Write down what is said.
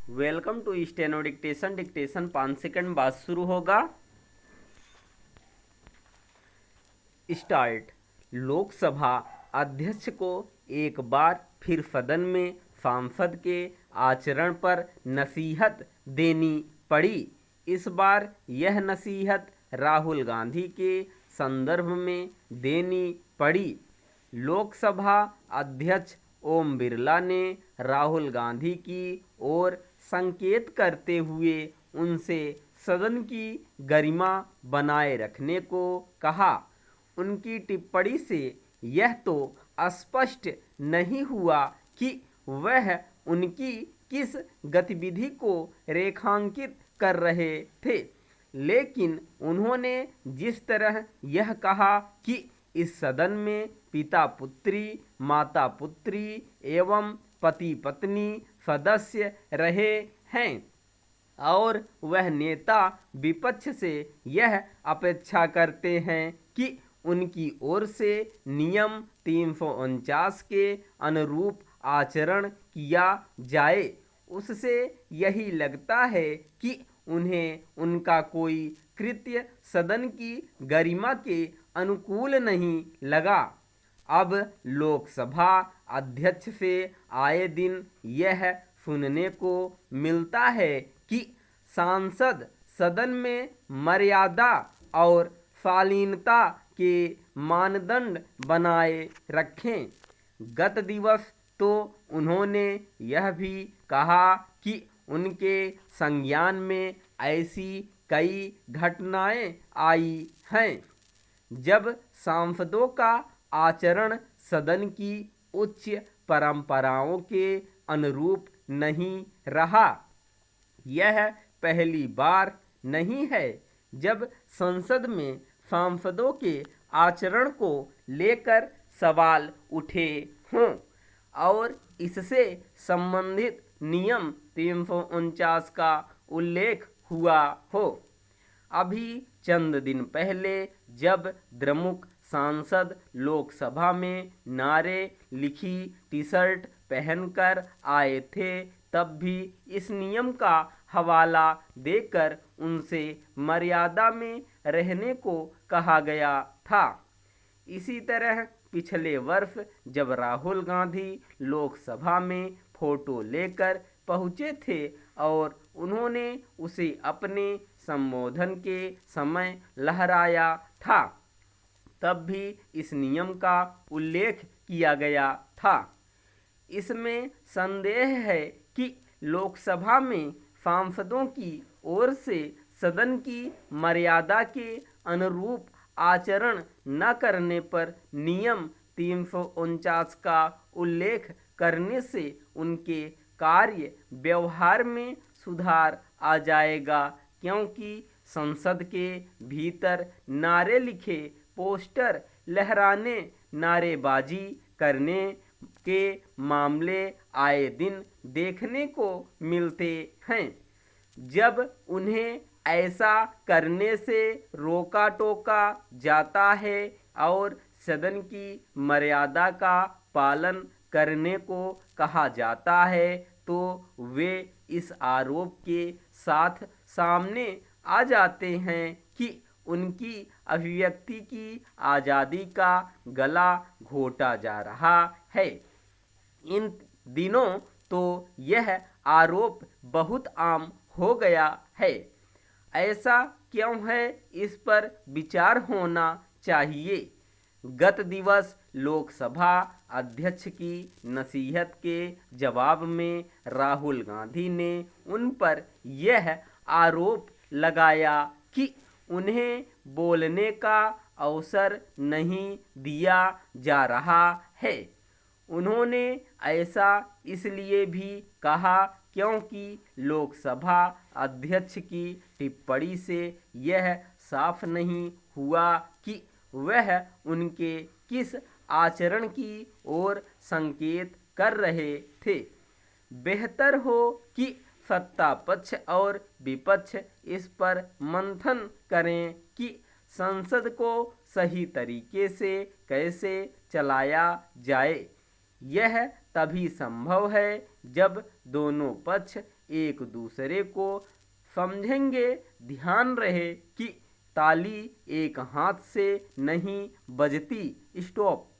Welcome to steno dictation. Dictation 5 second बाद शुरू होगा। स्टार्ट। लोकसभा अध्यक्ष को एक बार फिर सदन में सांसद के आचरण पर नसीहत देनी पड़ी। इस बार यह नसीहत राहुल गांधी के संदर्भ में देनी पड़ी। लोकसभा अध्यक्ष ओम बिरला ने राहुल गांधी की ओर संकेत करते हुए उनसे सदन की गरिमा बनाए रखने को कहा। उनकी टिप्पणी से यह तो स्पष्ट नहीं हुआ कि वह उनकी किस गतिविधि को रेखांकित कर रहे थे, लेकिन उन्होंने जिस तरह यह कहा कि इस सदन में पिता पुत्री, माता पुत्री एवं पति पत्नी सदस्य रहे हैं और वह नेता विपक्ष से यह अपेक्षा करते हैं कि उनकी ओर से नियम 349 के अनुरूप आचरण किया जाए, उससे यही लगता है कि उन्हें उनका कोई कृत्य सदन की गरिमा के अनुकूल नहीं लगा। अब लोकसभा अध्यक्ष से आए दिन यह सुनने को मिलता है कि सांसद सदन में मर्यादा और शालीनता के मानदंड बनाए रखें। गत दिवस तो उन्होंने यह भी कहा कि उनके संज्ञान में ऐसी कई घटनाएं आई हैं जब सांसदों का आचरण सदन की उच्च परंपराओं के अनुरूप नहीं रहा। यह पहली बार नहीं है जब संसद में सांसदों के आचरण को लेकर सवाल उठे हों और इससे संबंधित नियम 349 का उल्लेख हुआ हो। अभी चंद दिन पहले जब द्रमुक सांसद लोकसभा में नारे लिखी टी शर्ट पहनकर आए थे, तब भी इस नियम का हवाला देकर उनसे मर्यादा में रहने को कहा गया था। इसी तरह पिछले वर्ष जब राहुल गांधी लोकसभा में फोटो लेकर पहुंचे थे और उन्होंने उसे अपने संबोधन के समय लहराया था, तब भी इस नियम का उल्लेख किया गया था। इसमें संदेह है कि लोकसभा में सांसदों की ओर से सदन की मर्यादा के अनुरूप आचरण न करने पर नियम 349 का उल्लेख करने से उनके कार्य व्यवहार में सुधार आ जाएगा, क्योंकि संसद के भीतर नारे लिखे पोस्टर लहराने, नारेबाजी करने के मामले आए दिन देखने को मिलते हैं। जब उन्हें ऐसा करने से रोका टोका जाता है और सदन की मर्यादा का पालन करने को कहा जाता है, तो वे इस आरोप के साथ सामने आ जाते हैं कि उनकी अभिव्यक्ति की आज़ादी का गला घोटा जा रहा है। इन दिनों तो यह आरोप बहुत आम हो गया है। ऐसा क्यों है, इस पर विचार होना चाहिए। गत दिवस लोकसभा अध्यक्ष की नसीहत के जवाब में राहुल गांधी ने उन पर यह आरोप लगाया कि उन्हें बोलने का अवसर नहीं दिया जा रहा है। उन्होंने ऐसा इसलिए भी कहा क्योंकि लोकसभा अध्यक्ष की टिप्पणी से यह साफ नहीं हुआ कि वह उनके किस आचरण की ओर संकेत कर रहे थे। बेहतर हो कि सत्ता पक्ष और विपक्ष इस पर मंथन करें कि संसद को सही तरीके से कैसे चलाया जाए। यह तभी संभव है जब दोनों पक्ष एक दूसरे को समझेंगे। ध्यान रहे कि ताली एक हाथ से नहीं बजती। स्टॉप।